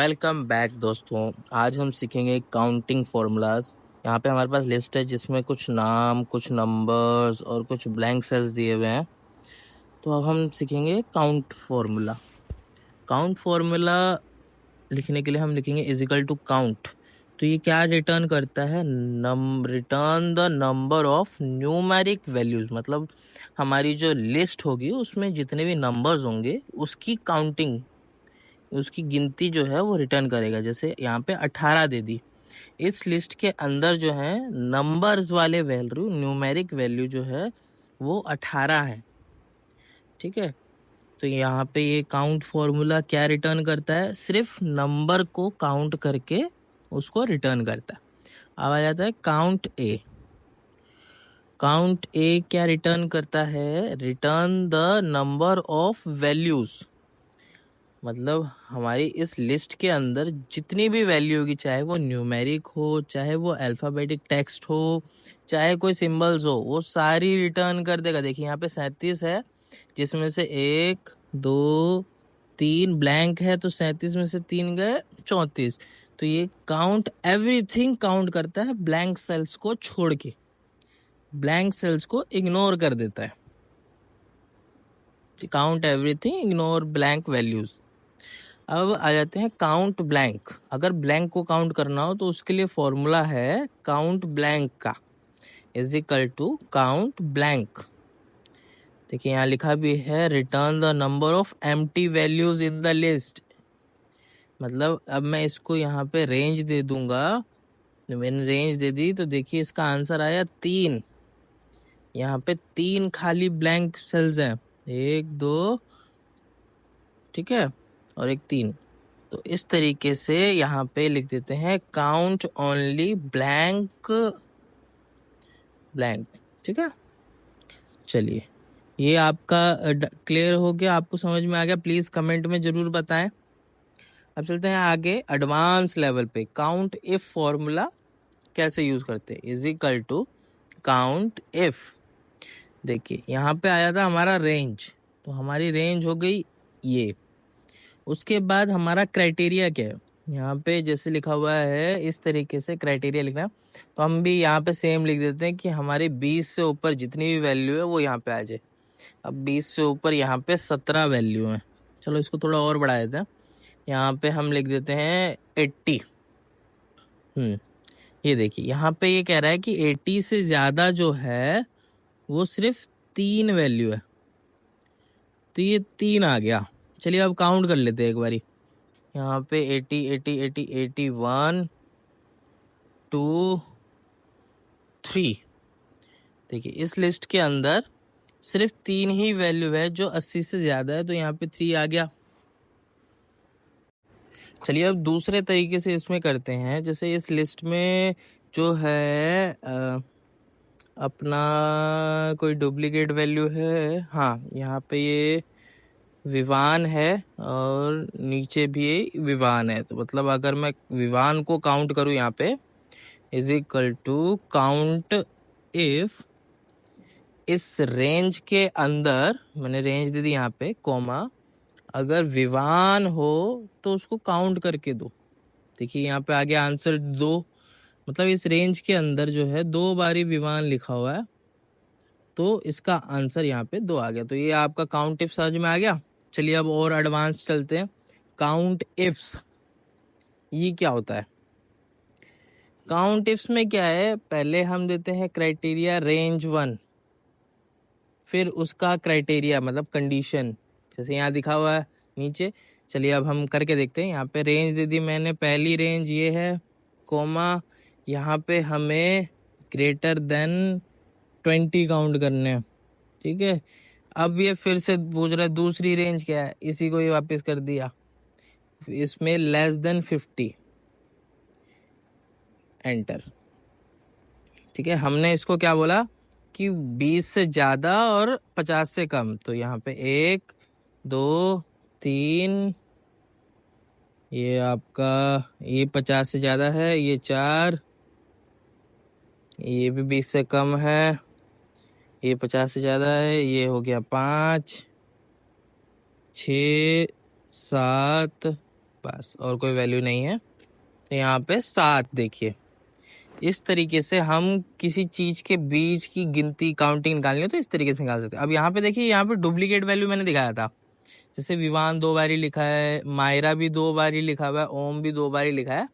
Welcome back दोस्तों। आज हम सीखेंगे काउंटिंग फॉर्मूलाज। यहाँ पे हमारे पास लिस्ट है जिसमें कुछ नाम, कुछ नंबर्स और कुछ ब्लैंक सेल्स दिए हुए हैं। तो अब हम सीखेंगे काउंट फॉर्मूला। काउंट फॉर्मूला लिखने के लिए हम लिखेंगे इज इक्वल टू काउंट। तो ये क्या रिटर्न करता है? Return the number of numeric values, मतलब हमारी जो लिस्ट होगी उसमें जितने भी नंबर्स होंगे उसकी काउंटिंग, उसकी गिनती जो है वो रिटर्न करेगा। जैसे यहाँ पे 18 दे दी, इस लिस्ट के अंदर जो है नंबर्स वाले वैल्यू, न्यूमेरिक वैल्यू जो है वो 18 है। ठीक है, तो यहाँ पे ये काउंट फॉर्मूला क्या रिटर्न करता है? सिर्फ नंबर को काउंट करके उसको रिटर्न करता है। अब आ जाता है काउंट ए। काउंट ए क्या रिटर्न करता है? Return the number of values, मतलब हमारी इस लिस्ट के अंदर जितनी भी वैल्यू होगी, चाहे वो न्यूमेरिक हो, चाहे वो अल्फाबेटिक टेक्स्ट हो, चाहे कोई सिंबल्स हो, वो सारी रिटर्न कर देगा। देखिए यहाँ पे 37 है, जिसमें से 1 2 3 ब्लैंक है, तो 37 में से 3 गए 34। तो ये काउंट एवरीथिंग काउंट करता है, ब्लैंक सेल्स को छोड़ के, ब्लैंक सेल्स को इग्नोर कर देता है। Count everything, ignore blank values. अब आ जाते हैं काउंट ब्लैंक। अगर ब्लैंक को काउंट करना हो तो उसके लिए फॉर्मूला है काउंट ब्लैंक का, is equal to count blank. देखिए यहाँ लिखा भी है return the number of empty values in the list. मतलब अब मैं इसको यहाँ पे रेंज दे दूंगा, मैंने रेंज दे दी तो देखिए इसका आंसर आया 3। यहाँ पे 3 खाली ब्लैंक सेल्स हैं, 1 2, ठीक है, और एक 3। तो इस तरीके से यहाँ पे लिख देते हैं काउंट ओनली ब्लैंक ब्लैंक। ठीक है, चलिए ये आपका क्लियर हो गया, आपको समझ में आ गया? प्लीज कमेंट में जरूर बताएं। अब चलते हैं आगे एडवांस लेवल पे। काउंट इफ फॉर्मूला कैसे यूज करते हैं? Is equal to count if. देखिए यहाँ पे आया था हमारा रेंज, तो हमारी रेंज हो गई ये। उसके बाद हमारा क्राइटेरिया क्या है? यहाँ पे जैसे लिखा हुआ है इस तरीके से क्राइटेरिया लिखना है, तो हम भी यहाँ पे सेम लिख देते हैं कि हमारे 20 से ऊपर जितनी भी वैल्यू है वो यहाँ पे आ जाए। अब 20 से ऊपर यहाँ पे 17 वैल्यू है। चलो इसको थोड़ा और बढ़ा देते हैं, यहाँ पे हम लिख देते हैं 80। ये देखिए यहाँ पे ये कह रहा है कि 80 से ज्यादा जो है वो सिर्फ 3 वैल्यू है, तो ये 3 आ गया। चलिए अब काउंट कर लेते हैं एक बारी। यहाँ पे 80 80 80 81 2 3। देखिए इस लिस्ट के अंदर सिर्फ 3 ही वैल्यू है जो 80 से ज्यादा है, तो यहाँ पे 3 आ गया। चलिए अब दूसरे तरीके से इसमें करते हैं। जैसे इस लिस्ट में जो है अपना कोई डुप्लीकेट वैल्यू है, हाँ यहाँ पे ये विवान है और नीचे भी विवान है, तो मतलब अगर मैं विवान को काउंट करूँ यहाँ पे is equal to count if इस रेंज के अंदर, मैंने रेंज दे दी यहाँ पे कॉमा, अगर विवान हो तो उसको काउंट करके दो। देखिए यहाँ पे आगे आंसर 2, मतलब इस रेंज के अंदर जो है 2 बारी विवान लिखा हुआ है, तो इसका आंसर यहाँ पे 2 आ गया। तो ये आपका काउंट इफ समझ में आ गया। चलिए अब और एडवांस चलते हैं। काउंट इफ्स, ये क्या होता है? काउंट इफ्स में क्या है, पहले हम देते हैं क्राइटेरिया रेंज 1, फिर उसका क्राइटेरिया मतलब कंडीशन, जैसे यहाँ दिखा हुआ है नीचे। चलिए अब हम करके देखते हैं। यहाँ पे रेंज दे दी मैंने, पहली रेंज ये है कोमा, यहाँ पे हमें ग्रेटर देन 20 काउंट करने हैं। ठीक है, अब ये फिर से पूछ रहा है दूसरी रेंज क्या है, इसी को ये वापस कर दिया, इसमें लेस देन 50 एंटर। ठीक है, हमने इसको क्या बोला कि 20 से ज्यादा और 50 से कम, तो यहाँ पे 1 2 3, ये आपका ये 50 से ज्यादा है, ये 4, ये भी 20 से कम है, ये 50 से ज्यादा है, ये हो गया 5 6 7 बस, और कोई वैल्यू नहीं है। तो यहाँ पे 7 देखिए। इस तरीके से हम किसी चीज के बीच की गिनती काउंटिंग निकालनी हो तो इस तरीके से निकाल सकते हैं। अब यहाँ पे देखिए, यहाँ पे डुप्लीकेट वैल्यू मैंने दिखाया था, जैसे विवान 2 बार ही लिखा है, मायरा भी 2 बार ही लिखा हुआ है, ओम भी 2 बार ही लिखा है।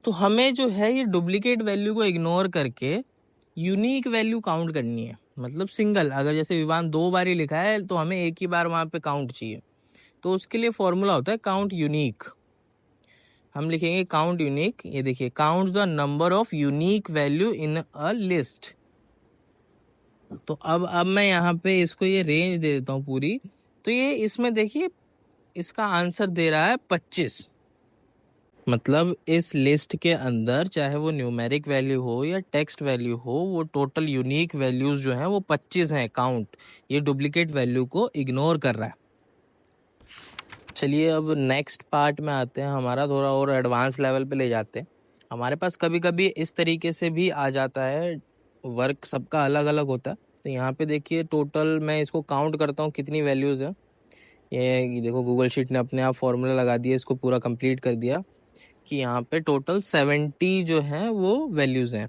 तो हमें जो है ये डुप्लीकेट वैल्यू को इग्नोर करके यूनिक वैल्यू काउंट करनी है। मतलब सिंगल, अगर जैसे विवान 2 बार ही लिखा है तो हमें एक ही बार वहां पे काउंट चाहिए, तो उसके लिए फॉर्मूला होता है काउंट यूनिक। हम लिखेंगे काउंट यूनिक। ये देखिए, count the number of unique value in a list. तो अब मैं यहाँ पे इसको ये रेंज दे देता हूँ पूरी। तो ये इसमें देखिए, इसका आंसर दे रहा है 25। मतलब इस लिस्ट के अंदर चाहे वो न्यूमेरिक वैल्यू हो या टेक्स्ट वैल्यू हो, वो टोटल यूनिक वैल्यूज जो हैं वो 25 हैं काउंट। ये डुप्लीकेट वैल्यू को इग्नोर कर रहा है। चलिए अब नेक्स्ट पार्ट में आते हैं, हमारा थोड़ा और एडवांस लेवल पे ले जाते हैं। हमारे पास कभी कभी इस तरीके से भी आ जाता है, वर्क सबका अलग अलग होता है। तो यहाँ पे देखिए, टोटल मैं इसको काउंट करता हूँ कितनी वैल्यूज है। ये देखो, गूगल शीट ने अपने आप फॉर्मूला लगा दिया, इसको पूरा कंप्लीट कर दिया कि यहाँ पे टोटल 70 जो हैं वो वैल्यूज हैं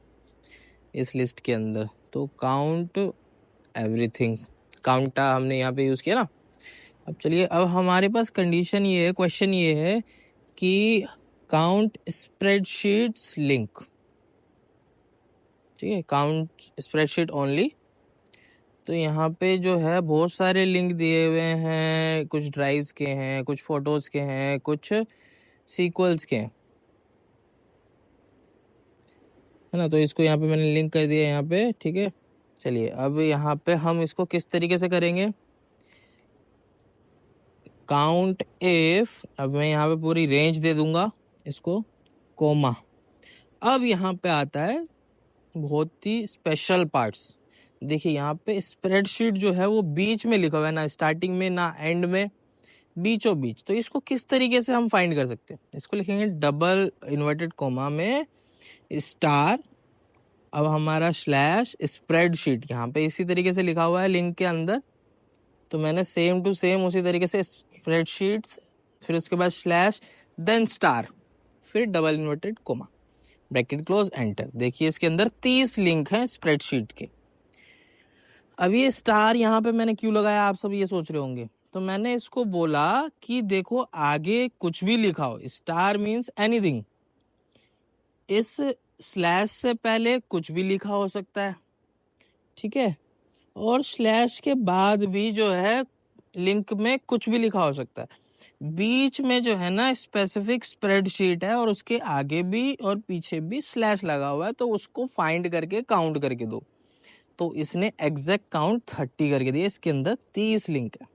इस लिस्ट के अंदर। तो काउंट एवरीथिंग, काउंटा हमने यहाँ पे यूज किया ना। अब चलिए, अब हमारे पास कंडीशन ये है, क्वेश्चन ये है कि काउंट स्प्रेडशीट्स लिंक। ठीक है, काउंट स्प्रेडशीट ओनली। तो यहाँ पे जो है बहुत सारे लिंक दिए हुए हैं, कुछ ड्राइव्स के हैं, कुछ फोटोज के हैं, कुछ सीक्वल्स के हैं, है ना। तो इसको यहाँ पे मैंने लिंक कर दिया यहाँ पे। ठीक है, चलिए अब यहाँ पे हम इसको किस तरीके से करेंगे, काउंट इफ। अब मैं यहाँ पे पूरी रेंज दे दूंगा इसको, कोमा। अब यहाँ पे आता है बहुत ही स्पेशल पार्ट्स। देखिए, यहाँ पे स्प्रेडशीट जो है वो बीच में लिखा हुआ है, ना स्टार्टिंग में ना एंड में, बीचों बीच। तो इसको किस तरीके से हम फाइंड कर सकते हैं, इसको लिखेंगे डबल इन्वर्टेड कोमा में स्टार, अब हमारा स्लैश स्प्रेडशीट। यहाँ पे इसी तरीके से लिखा हुआ है लिंक के अंदर, तो मैंने सेम टू सेम उसी तरीके से स्प्रेडशीट्स, फिर उसके बाद स्लैश, देन स्टार, फिर double inverted coma, bracket close, enter. देखिए, इसके अंदर 30 लिंक हैं स्प्रेडशीट के। अब ये स्टार यहाँ पे मैंने क्यों लगाया, आप सब ये सोच रहे होंगे। तो मैंने इसको बोला कि देखो, आगे कुछ भी लिखा हो, स्टार मीन्स एनीथिंग, इस स्लैश से पहले कुछ भी लिखा हो सकता है। ठीक है, और स्लैश के बाद भी जो है लिंक में कुछ भी लिखा हो सकता है। बीच में जो है ना स्पेसिफिक स्प्रेडशीट है, और उसके आगे भी और पीछे भी स्लैश लगा हुआ है, तो उसको फाइंड करके काउंट करके दो। तो इसने एग्जैक्ट काउंट 30 करके दिया, इसके अंदर 30 लिंक है।